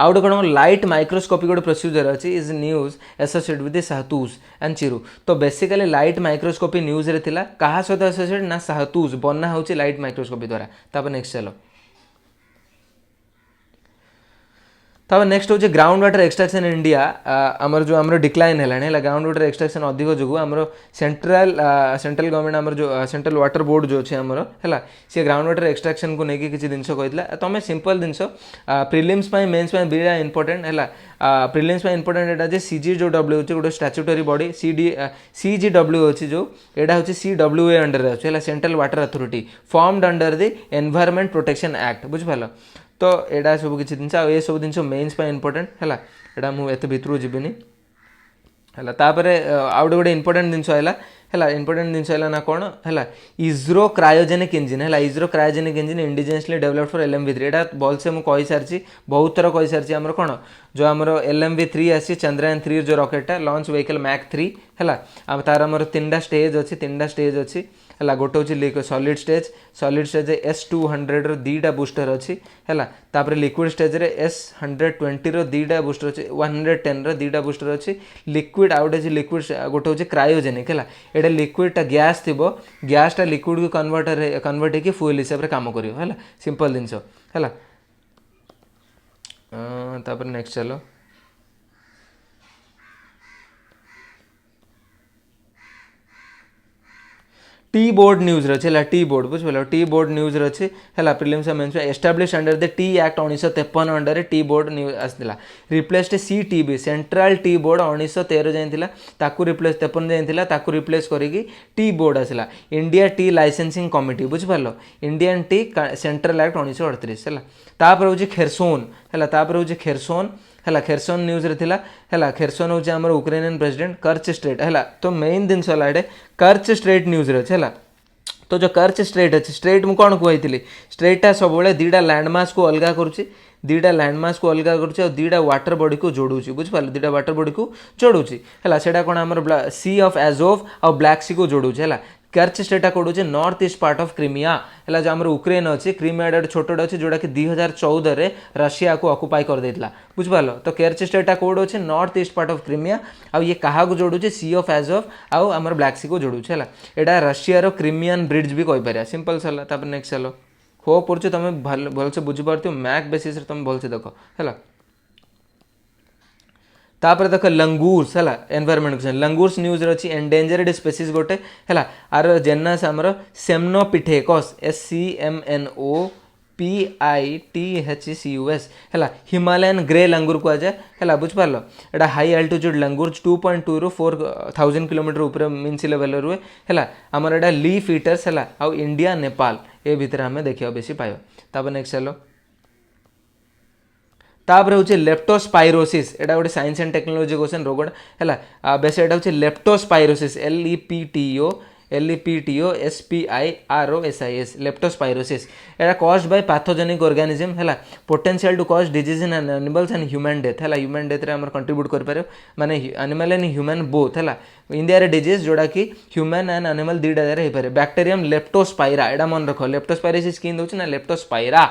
आउ गोटे कौन लाइट माइक्रोस्कोपी गोटे प्रोसीजर अच्छी is news associate with shahtoosh and chiru तो बेसिकली लाइट माइक्रोस्कोपी न्यूज रे थिला कहा सहित एसोसिएट ना शाहतूज बना होची लाइट माइक्रोस्कोपी द्वारा तापर नेक्स्ट चलो तब नेक्स्ट हूँ ग्राउंड वाटर एक्सट्राक्शन इंडिया आमर जो आमर डिक्लाइन है ग्राउंड वाटर एक्सट्राक्शन अधिक जो आमर सेंट्रल गवर्नमेंट आमर जो सेंट्रल वाटर बोर्ड जो अच्छे आमर है सी ग्राउंड वाटर एक्सट्राक्शन को लेकिन किसी जिनस कहता तुम सिंपल जिनस प्रिलिम्स मेन्स बिड़ा इंपोर्टेंट है प्रिलिम्स इंपोर्टेंट एटा जे CGW अच्छे गोटे स्टाच्यूटरी बॉडी CGW अच्छी जो यहाँ हूँ CWA अंडर अच्छे central water authority formed under the environment protection act बुझिपाल तो यहाँ सब किसी जिन ये सब जिन मेन्स इंपोर्टेंट है यहाँ मुझे भितर जीवन है तापर आउ गोटे इंपोर्टेंट जिनस है इंपोर्टेंट जिनस ना कौन है इज्रो क्रायोजेनिक इंजिन है ISRO cryogenic engine indigenously developed for LMV3 यहाँ भलसे मुझे कही सारी बहुत थर कही सारी आमर कौन जो आमर LMV3 आसी चंद्रयान 3 जो रॉकेटा लॉन्च व्हीकल मैक 3 है तार आमर 3टा स्टेज अच्छी है गोटे हूँ सॉलिड स्टेज S200 2टा बूस्टर अच्छी है तापर लिक्विड स्टेज रे S120 2टा बूस्टर अच्छी 110 2टा बूस्टर अच्छी लिक्विड आउट लिक्विड गोटे हूँ क्रायोजेनिक है यहाँ लिक्विडटा गैस थी गैसटा लिक्विड को कन्वर्ट होकर फ्यूल हिसाब से काम कर सिंपल जिनस है तापर नेक्स्ट चलो टी बोर्ड न्यूज रही है टी बोर्ड बुझे टी बोर्ड न्यूज रही है prelims mains establish under the tea act 1953 under tea board news आसाला replaced CTB central tea board 1913 जाइला रिप्लेस 53 जाइला रिप्लेस करी टी बोर्ड आसला इंडिया टी लाइसेंसिंग कमिटी बुझिपाल इंडियन टी सेंट्रल एक्ट 1938 है तापर हूँ खेरसोन है खेरसोन है खेरसोन न्यूज रे थिला है खेरसोन हूँ आम यूक्रेनियन प्रेसिडेंट कर्च स्ट्रेट है तो मेन जिनस है कर्च स्ट्रेट न्यूज रे है तो जो कर्च स्ट्रेट अच्छे स्ट्रेट मुझे कौन कहती स्ट्रेटा सब 2टा लैंडमार्क को अलग करुच्ची 2टा लैंडमार्क को अलग करुच्ची 2टा वाटर बॉडी को जोड़ूची बुझिपाल 2टा वाटर बॉडी को जोड़ूची है सेटा कौन आम सी ऑफ एजोव और ब्लैक सी को जोड़ूची है कर्च स्टेटा कौन हो north east part of Crimea है जो आम यूक्रेन अच्छी क्रीमिया छोटे अच्छे जोटा कि 2014 रे रशिया को ऑक्युपाई कर देता बुझिपाल तो कर्च स्टेटा कौन अच्छे north east part of Crimea आ ये क्या जोड़ूचे सी ऑफ एजोव आउ आम ब्लैक सी को जोड़ूचे है यहाँ रशियार क्रीमियन ब्रिज भी कहीपर सिंपल सरला तापर नेक्स्ट चलो होप कर तुम भलसे बुझीपार मैक बेसीस तुम भलसे देख है तापर देख लंगूर्स है एनवायरमेंट क्वेश्चन लंगूर्स न्यूज रही एंडेंजर्ड स्पेसीज गोटे है आर जेनास आमर सेमनोपिथेकस SCMNOPITHECUS है हिमालयन ग्रे लंगूर कहुए है बुझिपाल यहाँ हाई अल्टीट्यूड लंगूर 2.2 ରୁ 4000 किलोमीटर ऊपर मीन सी लेवल रुए है आमर यहाँ लीफ ईटर्स है आउ इंडिया नेपाल ये भितर आम देखा बेसी पाइबा तापर नेक्स्ट चलो तापर हूँ लेप्टोस्पाइरोसिस यहाँ गोटे साइंस एंड टेक्नोलॉजी क्वेश्चन रोगटा है बेस यहाँ हूँ लेप्टोस्पाइरोसिस LEPTOSPIROSIS लेप्टोस्पाइरोसिस यहाँ कॉज्ड बाय पैथोजेनिक ऑर्गेनिज्म है potential to cause disease in animals and human death है ह्यूमन डेथ आम कंट्रीब्यूट कर माने एनिमल एंड ह्यूमन बोथ है इंडिया रे डिजीज जोड़ा कि ह्यूमन एंड एनिमल 2टा जारे हो बैक्टेरियम लेप्टोस्पाइरा यहाँ मन रख लेप्टोस्पाइरोसिस कि ना लेप्टोस्पाइरा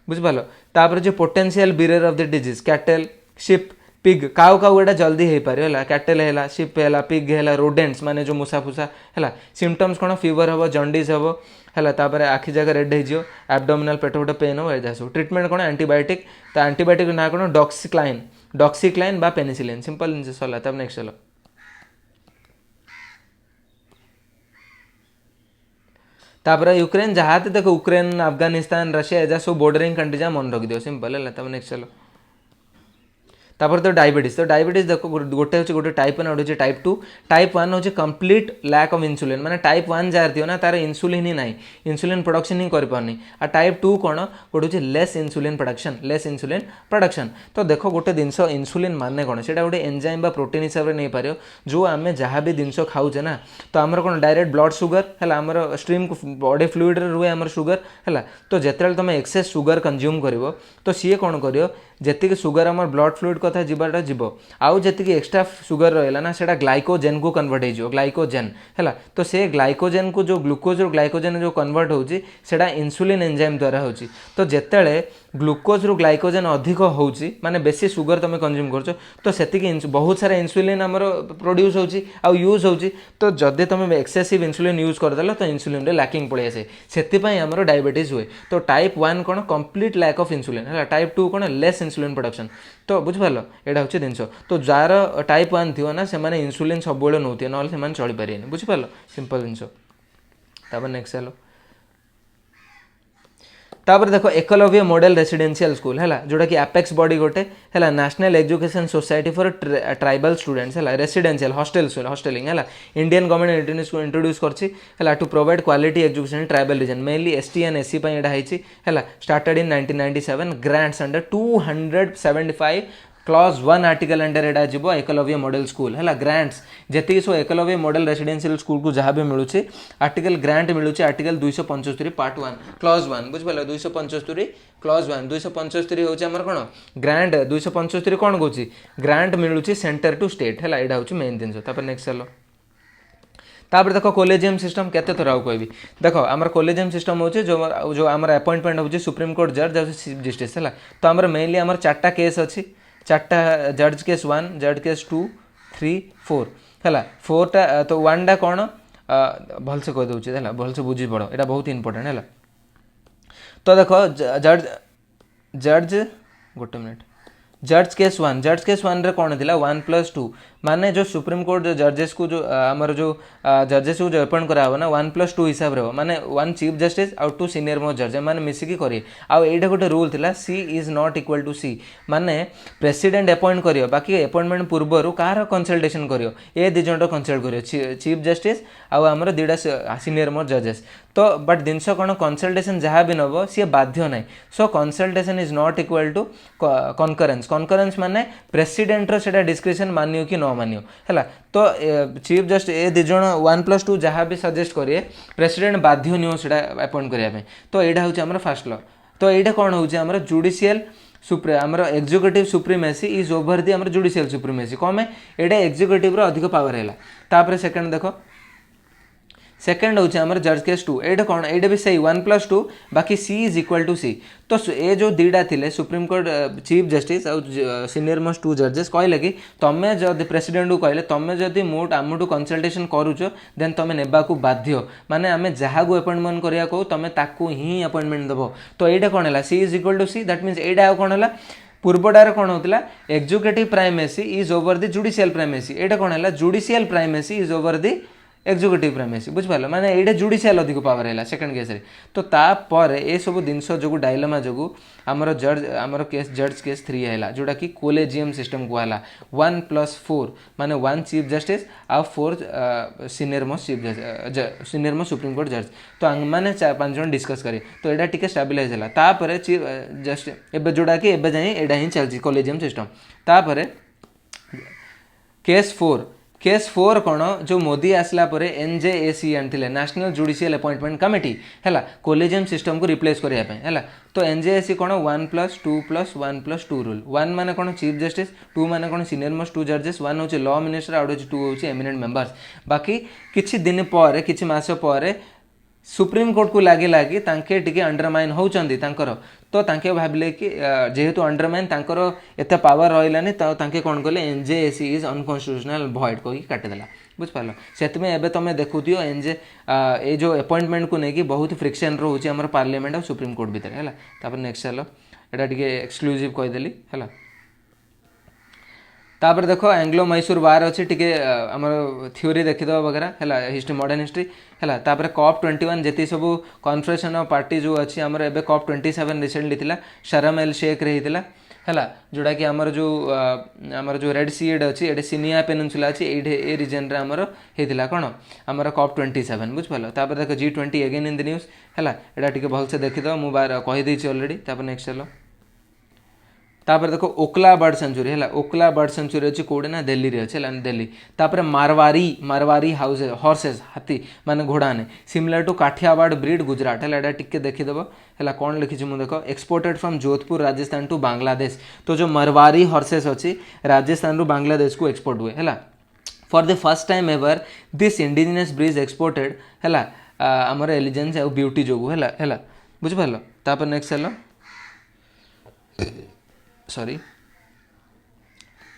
बुझिपाल तापर जो potential barrier of the disease cattle sheep pig cow cow एटा जल्दी हो पारे है कैटल है शिप है पिग है रोडेंट्स माने जो मूसा फूसा है सिम्पटम्स कौन फीवर हम जंडिस हम है तापर आखि जगह रेड हो एब्डोमिनल पेट गोटे पेन हो एजा सब ट्रिटमेंट कौन एंटीबायोटिक तो एंटीबायोटिक ना कौन डॉक्सिक्लाइन बा पेनिसिलिन सिंपल जिनस सरला तब नेक्स्ट चलो तापर यूक्रेन जहाँ देखो यूक्रेन अफगानिस्तान रशिया एजा सब बॉर्डरिंग कंट्री जहाँ मन रख दियो सिंपल है तब नेक्स्ट चलो तापर तो डायबिटीज देखो गोटे हूँ गोटे टाइप 1 गोटे टाइप 2 टाइप 1 हूँ कंप्लीट लैक ऑफ इंसुलिन माने टाइप 1 जार थी ना तार इंसुलिन ही नहीं इंसुलिन प्रोडक्शन ही करपारनी आ टाइप 2 कौन गोटे हूँ लेस इंसुलिन प्रोडक्शन तो देखो गोटे जिनस इंसुलिन माने कौन से गोटे एंजाइम बा प्रोटीन हिसाब से नहीं पार जो आम जहाँ भी जिनस खाऊे ना तो आमर कौन डायरेक्ट ब्लड सुगर है आमर स्ट्रीम बॉडी फ्लूइड रुए आमर सुगर है तो जिते तुम एक्सेस सुगर कंज्यूम कर तो सी कौन कर जी सुगर आम ब्लड फ्लूइड कथा जीवाटा जीव आउ जी एक्सट्रा सुगर रहा ना से ग्लाइकोजेन को कन्वर्ट हो ग्लाइकोजेन है तो से ग्लाइकोजेन को जो ग्लूकोज और ग्लाइकोजेन जो कन्वर्ट होता इंसुलिन एंजाइम द्वारा होची तो जिते ग्लूकोज रु ग्लाइकोजेन अधिक होउची माने बेसी सुगर तुम कंज्यूम करछो तो सेतिक बहुत सारा इंसुलिन आमर प्रोड्यूस होउची आ यूज होउची तो जदि तुम एक्सेसिव इंसुलिन यूज करदेल तो इंसुलिन रे लैकिंग पड़े आसे से आमर डायबिटीज हुए तो टाइप 1 कौन कंप्लीट लैक ऑफ इंसुलिन है टाइप 2 कौन लेस इंसुलिन प्रोडक्शन तो बुझिपार यहाँ हूँ जिनस तो जार टाइप 1 थी ना से इंसुलिन सब नौथे ना चली पारे बुझिपार सिंपल जिनस नेक्स्ट चलो तापर देखो एकलव्य मॉडल रेसिडेंशियल स्कूल है जोटा कि एपेक्स बॉडी गोटे है national education society for tribal students है रेसिडेंशियल हॉस्टेलिंग है इंडियन गवर्नमेंट इंट्रोड्यूस कर to provide quality education tribal region mainly ST and SC है started in 1997 grants under 275 clause 1 article under एडा जीवो एकलव्य मॉडल स्कूल है grants जी so Eklavya model residential school को जहाँ भी मिलूँ आर्टिकल ग्रांट मिलूँ आर्टिकल 275 पार्ट 1 क्लॉज 1 बुझिपार 275 क्लॉज 1 275 हूँ आमर कौन ग्रांट 275 कौन कौन ग्रांट मिलूँ सेंटर टू स्टेट है यहाँ हूँ मेन जिन नेक्स्ट चलो तापर देखो कॉलेजियम सिस्टम केते थर आउ कहबी देखो आमर कॉलेजियम सिस्टम होचे जो आमर अपॉइंटमेंट होचे सुप्रीम कोर्ट जज जो चीफ जस्टिस है तो आमर मेनली आमर 4टा केस अच्छी 4टा जज केस 1 जज केस 2 3 4 है 4टा तो 1टा कौन भलसे कह दूसरी है भलसे बुझी पड़ यहाँ बहुत इंपोर्टेंट है तो देखो जज गोटे मिनट जज केस 1 रे कौन थिला 1+2 माने जो सुप्रीम कोर्ट जो जजेस को जो आमर जो जजेस को जो अपॉइंट करा ना 1+2 हिसाब रे माने 1 चीफ जस्टिस आउ 2 सीनियर मोस्ट जज माने मिसिकी करी आउ एटा गोटे रूल थिला सी इज नॉट इक्वल टू सी माने प्रेसिडेंट अपॉइंट करियो बाकी अपॉइंटमेंट पूर्व कार कंसल्टेशन करियो ए दी जण कंसल्ट करियो चीफ जस्टिस आउ आमर दीडा सीनियर मोस्ट जजेस तो बट जिनस कौन कंसल्टेशन जहाँ भी नब सी बाध्य ना so consultation is not equal to concurrence माने प्रेसिडेंट रो डिस्क्रिप्शन मानियो कि न मानियो है तो चीफ जस्ट ए दी जण 1+2 जहाँ भी सजेस्ट करिए प्रेसिडेंट बाध्य नुह से अपॉइंट करने तो यहाँ हूँ फास्ट लॉ तो यहाँ कौन हो जुडिशियल आमर एक्जिक्यूटिव सुप्रीमेसी इज ओवर दी आमर जुडिशियल सुप्रीमेसी कौन एटा एक्जिक्यूटिव अधिक पावर है तापर सेकंड देखो सेकेंड हूँ आमर जज केस 2 एटा कौन एटा भी सही 1+2 बाकी सी इज इक्वल टू सी तो ये जो दीटा थिले सुप्रीम कोर्ट चीफ जस्टिस आउ सीनियर मोस्ट 2 जजेस कहले कि तमें जब प्रेसिडेंट को कहले तमें जदि आमठू कंसल्टेशन करुच देन तमें नेबा को बाध्य माने आमे जहाँ को अपॉइंटमेंट करिया को तमें ताकू ही अपॉइंटमेंट देव तो यहाँ कौन है C is equal to C that means यहाँ कौन है पूर्वटार कौन होता executive primacy is over the judicial primacy यहाँ कौन है judicial primacy is over the executive primacy बुझिपार माने ये जुडिशियल अधिक पावर है सेकंड केस रे तो तापर ये सब जिनस जो डायलेमा जो आमर केस जज केस 3 है जोटा कि कोलेजियम सिस्टम कहला 1+4 माने 1 चीफ जस्टिस आ 4 सीनियर मोस्ट सुप्रीम कोर्ट जज तो मैंने 4-5 जन डिस्कस करे तो यहाँ टी स्टाबिलाइज है तापर चीफ जस्टिस एवं जोटा कि एवं जाए यहाँ ही चलती कोलेजियम सिस्टम तापर केस 4 कौन जो मोदी आसला परे NJAC आनी नेशनल जुडिशियल अपॉइंटमेंट कमिटी है कोलेजियम सिस्टम को रिप्लेस करने है तो NJAC कौन 1+2+1+2 रूल 1 माने कौन चीफ जस्टिस 2 माने कौन सीनियर मोस्ट 2 जजेस 1 हूँ लॉ मिनिस्टर आउट 2 हूँ एमिनेंट मेंबर्स बाकी किछि दिन पर किछि मास पर सुप्रीम कोर्ट को लगे तांके टिके अंडरमाइन होउचंदी तांकर तो तांके भाबिले कि जेहेतु अंडरमाइन तांकर एते पावर रहिलानी तो तांके कोन कले NJAC इज अनकॉन्स्टिट्यूशनल भॉइड कहि काटिदेला बुझ पारलो सेतमे एबे तमे देखुतियो ए जो अपॉइंटमेंट को नेकी बहुत फ्रिक्शन रोचे हमर पार्लियामेंट और सुप्रीम कोर्ट भीतर हैला तापर नेक्स्ट चलो एटा टिके एक्सक्लूसिव कहि देली हैला तापर देखो एंग्लो मैसूर वार अच्छी टिके आमर थ्योरी देखीद वगैरह है हिस्ट्री मॉडर्न हिस्ट्री है तापर COP21 जी सब कॉन्फ्रेंस ऑफ पार्टी जो अच्छी आमर एबे COP27 रिसेंटली थिला शर्म एल शेख रे हितिला है जोटा कि आमर जो रेड सी अच्छी ये सिनिया पेनिनसुला अच्छी ये रिजन रे आमर होता कौन आमर COP27 बुझिपाल तापर देख G20 again in the news है यहाँ टिके भलसे देखीद मुझे कहीदे ऑलरेडी तापर नेक्स्ट चलो तापर देखो ओकला बर्ड सेंचुरी है ओकला बर्ड सेंचुरी अच्छी कौटे ना दिल्ली रे अच्छे दिल्ली तापर मारवारी हाउस हॉर्सेस हाथी माने घोड़ा ने similar to Kathiawar breed Gujarat है यहाँ टिके देखीदेव है कौन लिखी मुझे देख exported from Jodhpur Rajasthan to Bangladesh तो जो मारवारी हॉर्सेस अच्छी राजस्थान रू बांग्लादेश को एक्सपोर्ट हुए है for the first time ever this indigenous breed exported है आमर एलिजेंस और ब्यूटी जो है बुझिपार तापर नेक्स्ट चलो सॉरी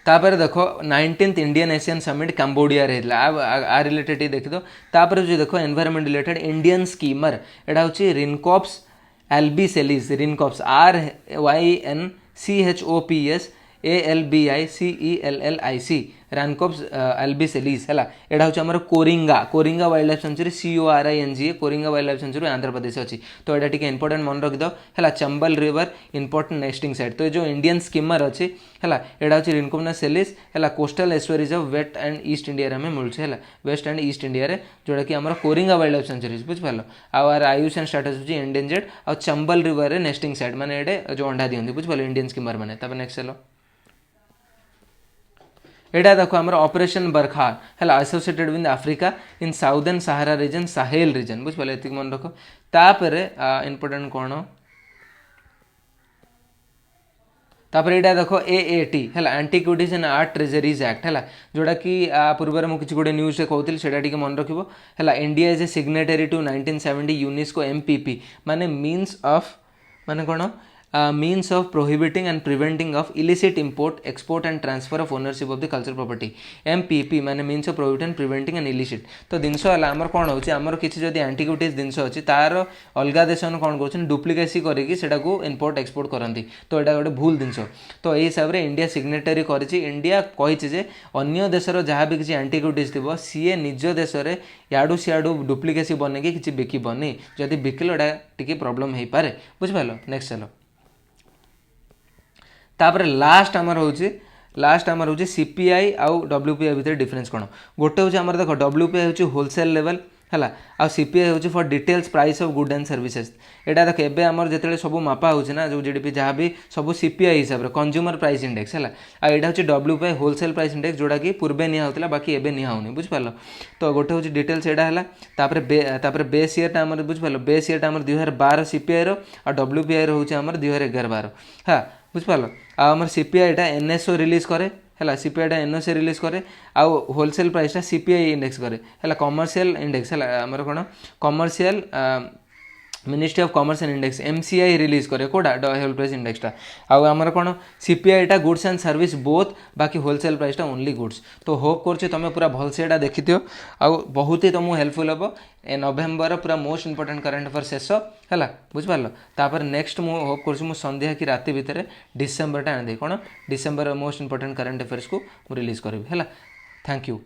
तापर देखो 19th Indian Asian summit Cambodia रे आ रिलेटेड देखि दो तापर जो देखो एनवायरनमेंट रिलेटेड इंडियन स्कीमर एटा होची रिनकॉप्स एल्बिसेलिस रिनकॉप्स RYNCHOPS ALBICELLIC रैनकॉप्स एल्बिसेलिस है एटा हूँ आम Coringa Coringa wildlife sanctuary CORINGA Coringa wildlife sanctuary Andhra Pradesh अच्छी तो यहाँ टी इंपोर्टेंट मन रखिद है Chambal river important nesting site तो जो इंडियन स्कीमर अच्छी है यहाँ हूँ रिनकॉप्स सेलिस है coastal estuaries of west and east India में मिलूँ है वेस्ट एंड ईस्ट इंडिया जोटा कि आम कोरिंगा वाइल्ड लाइफ सेंचुरी बुझिपार आर आयुषन स्टाटस हूँ एंडेंजर्ड आ चंबल रिवर नेस्टिंग साइट मैंने ये जो अंडा दिखती बुझिपार इंडियन स्कीमर मैंने नेक्स्ट चलो एटा देखो आमर ऑपरेशन बरखा है associated with Africa in southern Sahara region Sahel region बुझिपार ये मन रख तापर इंपोर्टेंट कौन तापर यहाँ देखो AAT है antiquities and art treasuries act है जोटा कि पूर्व मुझे किसी गोटे न्यूज कहती से मन रखिबो है India is a signatory to 1970 UNESCO MPP माने मीन्स ऑफ माने कौन means of prohibiting and preventing of illicit import, export and transfer of ownership of the cultural property MPP माने means of prohibiting and preventing and illicit तो जिनस आमर कौन होची आमर किसी जदि एंटीक्विटीज जिनस अच्छी तार अलग देश कौन कर डुप्लिकेसी करके इम्पोर्ट एक्सपोर्ट करती तो यहाँ गोटे भूल जिनस तो यही हिसाब से इंडिया सिग्नेटरी करी इंडिया कही अन्य देशर जहाँ भी किसी एंटीक्विटीज थी सी निज देश में याडू सियाडू डुप्लिकेसी बनैकी किसी बिकबनी जदि बिकिल टी प्रोब्लेम हो पाए बुझिपार नेक्स्ट चलो तापर लास्ट आमर हूँ CPI आउ WPI भितर डिफरेंस कौन गोटे हूँ आमर देख WPI हूँ होलसेल लेवल है आ CPI हूँ for details price of good and services यहाँ देख एवं आमर जो सब मापा होना जो GDP जहाँ भी सब CPI हिसाब से कंज्यूमर प्राइस इंडेक्स है यहाँ हूँ WPI होलसेल प्राइस इंडेक्स जोटा कि पूर्वे निया होता बाकी एवं निया होनी बुझिपार तो गोटे हूँ डिटेल्स यहाँ है बेस इयरटा आमर बुझिपार बेस इयरटा आमर 2012 CPI रो आ WPI रो हूँ आमर 2011-12 हाँ बुझिपार आमर CPI टा NSO रिलीज करे है CPI टा NSO रिलीज करे आउ होलसेल प्राइस टा CPI इंडेक्स करे है कमर्शियल इंडेक्स है आमर कौन commercial ministry of commerce and index MCI release करे कोडा होल प्राइस इंडेक्सटा आउ आमर कौन CPI टा गुड्स एंड सर्विस बोथ बाकी होलसेल प्राइस टा ओनली गुड्स तो होप कर तुम पूरा भलसे एटा देखिथियो आउ बहुत ही तुमको हेल्पफुल हम ए नवेम्बर पूरा मोस्ट इंपोर्टेंट करंट अफेयर शेष है बुझिपार तापर नेक्स्ट मु होप कर संध्या कि राति भितर डिसेम्बर टा आने कौन December most important current affairs को रिलीज करी है थैंक यू।